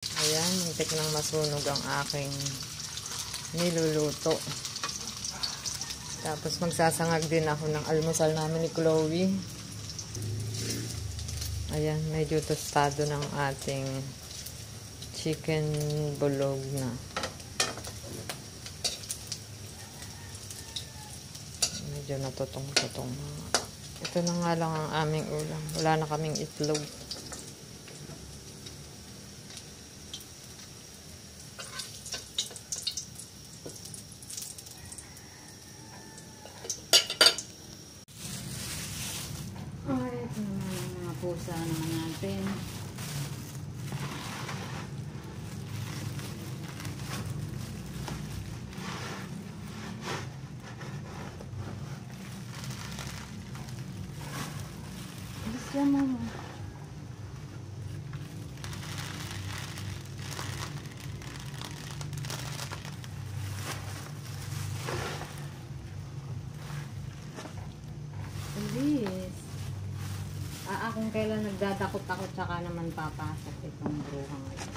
Ayan, muntik nang masunog ang aking niluluto. Tapos magsasangag din ako ng almusal namin ni Chloe. Ayan, medyo tostado ng ating chicken bulog na. Medyo natutong-tutong. Ito na nga lang ang aming ulam. Wala na kaming itlog. Ito naman ang mga pusa naman natin. Gusto mo mo. Please. Kung kailan nagdadakot-takot saka naman papasok itong bruhang ito.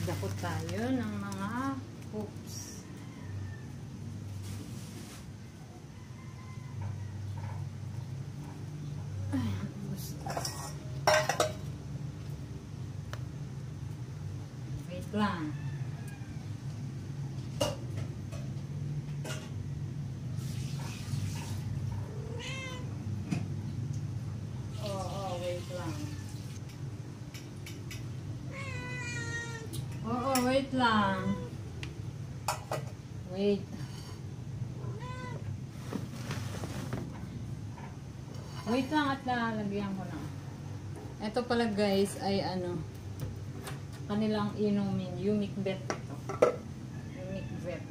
Dakot tayo ng mga hoops. Ay, gusto. Wait lang. Wait lang. Wait lang. Wait. Wait lang at lalagyan ko na. Ito pala guys ay kanilang inumin. Unique vet ito. Unique vet.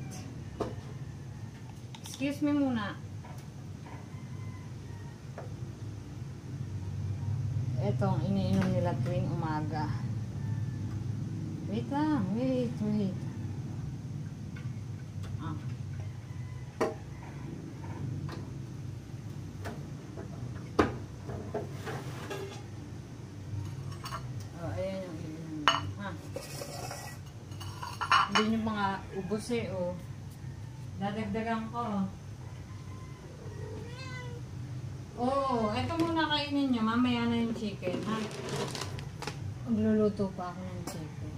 Excuse me muna. Ito ang iniinom nila tuwing umaga. Wait lang, wait. Ayan yung ilan. Hindi nyo mga ubos Dadagdagan ko. Ito muna kainin nyo. Mamaya na yung chicken, ha? Magluluto pa ako ng chicken.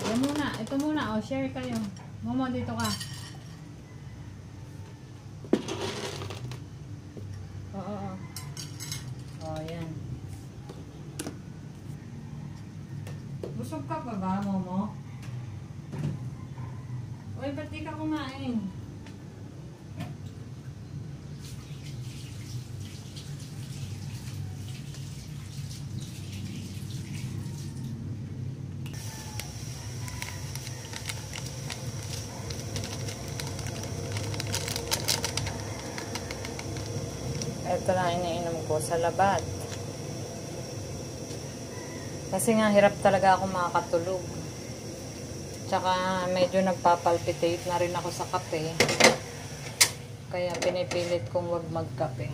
Yan muna. Ito muna. Share kayo. Momo, dito ka. Yan. Busog ka pa ba, Momo? Ba't di ka kumain? Ito na iniinom ko sa labat. Kasi nga hirap talaga ako makakatulog. Tsaka medyo nagpapalpitate na rin ako sa kape. Kaya pinipilit kong wag magkape.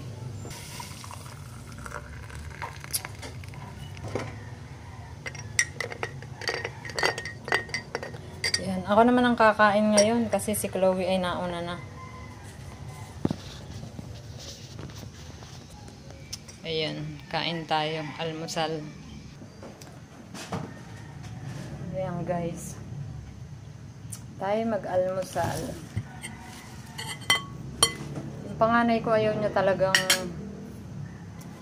Yan. Ako naman ang kakain ngayon kasi si Chloe ay nauna na. Ayan, kain tayo, almusal. Ayan guys. Tayo mag-almusal. Yung panganay ko ayaw niya talagang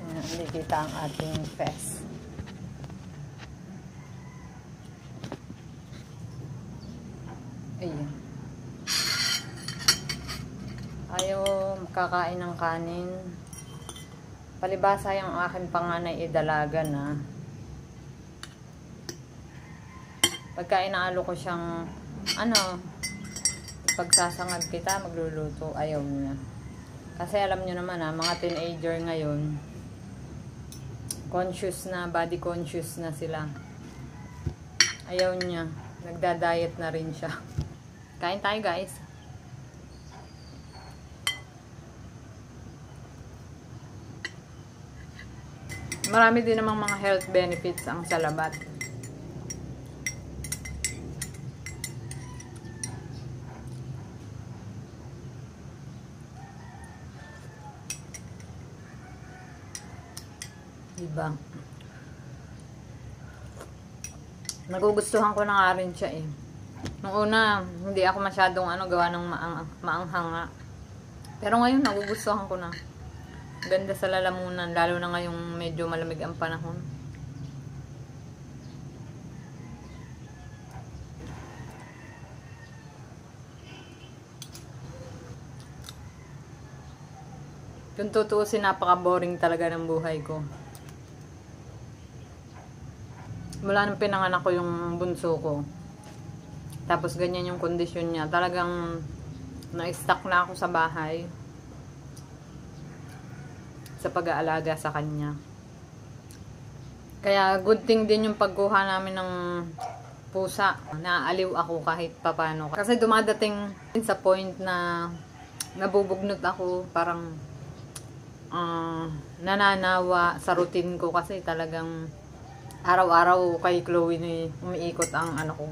hindi kita ang ating face. Ayan. Ayaw makakain ng kanin. Palibasa yung aking panganay idalaga na. Pagka inaalo ko siyang ano, pagsasangad kita, magluluto, ayaw niya. Kasi alam nyo naman mga teenager ngayon, conscious na, body conscious na sila. Ayaw niya. Nagda-diet na rin siya. Kain tayo guys. Marami din namang mga health benefits ang salabat. Diba? Nagugustuhan ko na nga rin siya eh. Nung una, hindi ako masyadong gawa ng maanghang nga. Pero ngayon, nagugustuhan ko na. Ganda sa lalamunan, lalo na ngayong medyo malamig ang panahon. Kung tutuusin, napaka-boring talaga ng buhay ko. Mula nung pinanganak ko yung bunso ko. Tapos ganyan yung kondisyon niya. Talagang na-stuck na ako sa bahay. Sa pag-aalaga sa kanya. Kaya good thing din yung pagkuha namin ng pusa. Naaaliw ako kahit papano. Kasi dumadating sa point na nabubugnot ako. Parang nananawa sa routine ko. Kasi talagang araw-araw kay Chloe ni umiikot ang ko.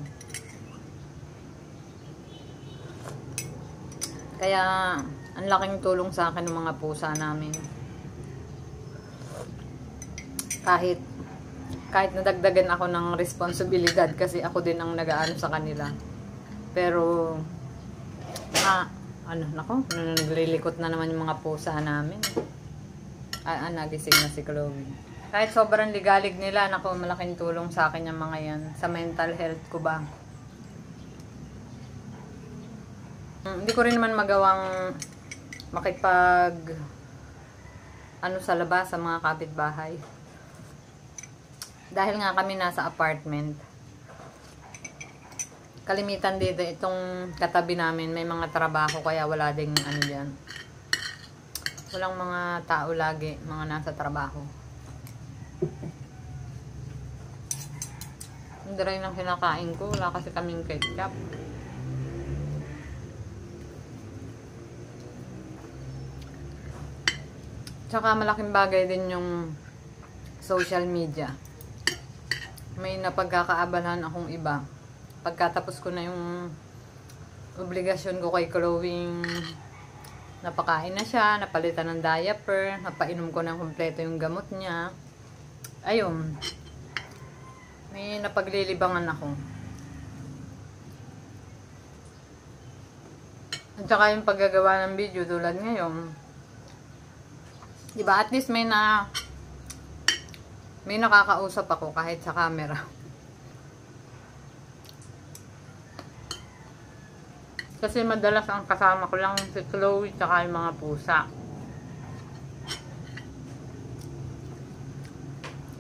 Kaya ang laking tulong sa akin ng mga pusa namin. Kahit nadagdagan ako ng responsibilidad kasi ako din ang nag-aano sa kanila. Pero naglilikot na naman yung mga pusa namin. Nagising na si Chloe. Kahit sobrang ligalig nila, malaking tulong sa akin yung mga yan. Sa mental health ko ba. Hindi ko rin naman magawang makipag sa labas sa mga kapitbahay. Dahil nga kami nasa apartment. Kalimitan dito itong katabi namin, may mga trabaho kaya wala ding diyan. Walang mga tao lagi, mga nasa trabaho. Hindi rin ang kinakain ko. Wala kasi kaming ketchup. Tsaka malaking bagay din yung social media. May napagkakaabalahan akong iba. Pagkatapos ko na yung obligasyon ko kay Chloe, napakain na siya, napalitan ng diaper, napainom ko ng kompleto yung gamot niya. Ayun. May napaglilibangan ako. At saka yung paggagawa ng video tulad ngayon. Diba? At least may nakakausap ako kahit sa camera. Kasi madalas ang kasama ko lang si Chloe tsaka yung mga pusa.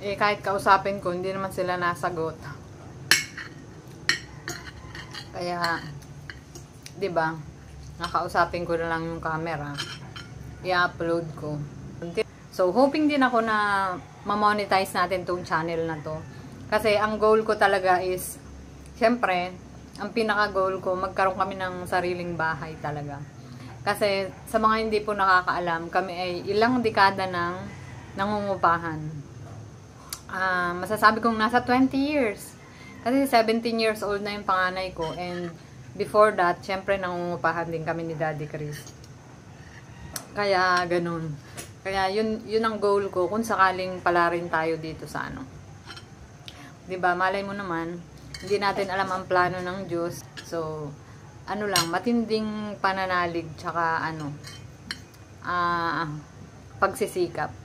Kahit kausapin ko, hindi naman sila nasagot. Kaya, diba, nakausapin ko na lang yung camera. I-upload ko. So, hoping din ako na ma-monetize natin tong channel na to. Kasi, ang goal ko talaga is, syempre, ang pinaka-goal ko, magkaroon kami ng sariling bahay talaga. Kasi, sa mga hindi po nakakaalam, kami ay ilang dekada nang nangungupahan. Masasabi kong nasa 20 years. Kasi 17 years old na yung panganay ko. And before that, syempre nangungupahan din kami ni Daddy Chris. Kaya ganun. Kaya yun ang goal ko kung sakaling pala rin tayo dito sa 'Di ba? Malay mo naman, hindi natin alam ang plano ng Diyos. So, matinding pananalig tsaka pagsisikap.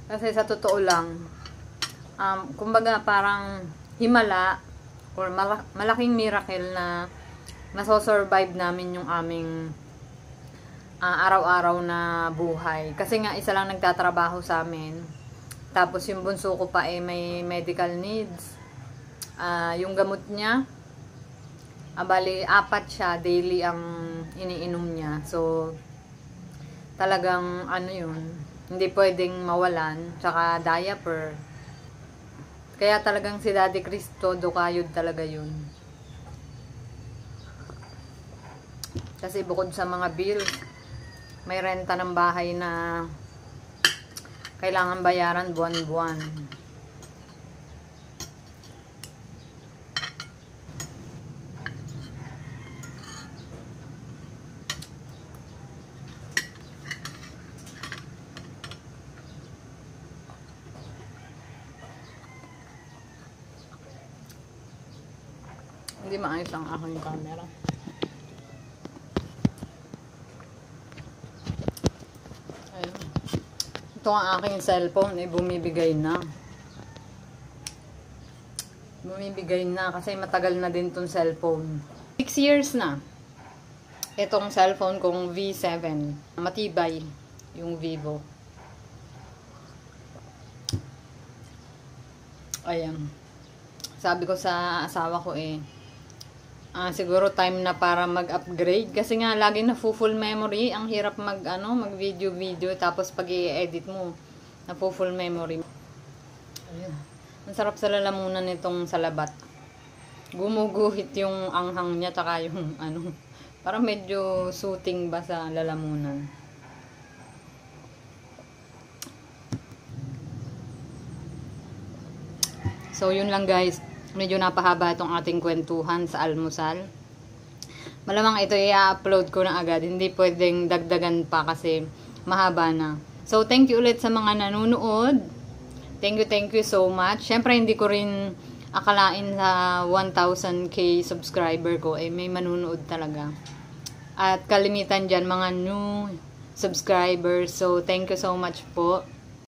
Kasi sa totoo lang, kumbaga parang himala or malaking miracle na nasosurvive namin yung aming araw-araw na buhay. Kasi nga isa lang nagtatrabaho sa amin. Tapos yung bunso ko pa may medical needs. Yung gamot niya, bali 4 siya daily ang iniinom niya. So talagang ano yun, hindi pwedeng mawalan. Tsaka diaper. Kaya talagang si Daddy Chris todo kayod talaga yun. Kasi bukod sa mga bills, may renta ng bahay na kailangan bayaran buwan-buwan. Hindi maayos ang aking camera. Ayun. Ito ang aking cellphone, bumibigay na. Bumibigay na kasi matagal na din tong cellphone. 6 years na. Itong cellphone kong V7. Matibay yung Vivo. Ayan. Sabi ko sa asawa ko siguro time na para mag-upgrade kasi nga lagi na full memory, ang hirap mag video tapos pag i-edit mo na full memory. Ayun. Ang sarap sa lalamunan nitong salabat. Gumuguhit yung anghang niya tsaka yung para medyo soothing ba sa lalamunan. So yun lang guys. Medyo napahaba itong ating kwentuhan sa almusal. Malamang ito i-upload ko na agad. Hindi pwedeng dagdagan pa kasi mahaba na. So, thank you ulit sa mga nanonood. Thank you so much. Siyempre, hindi ko rin akalain sa 1,000k subscriber ko. May manunood talaga. At kalimitan dyan, mga new subscribers. So, thank you so much po.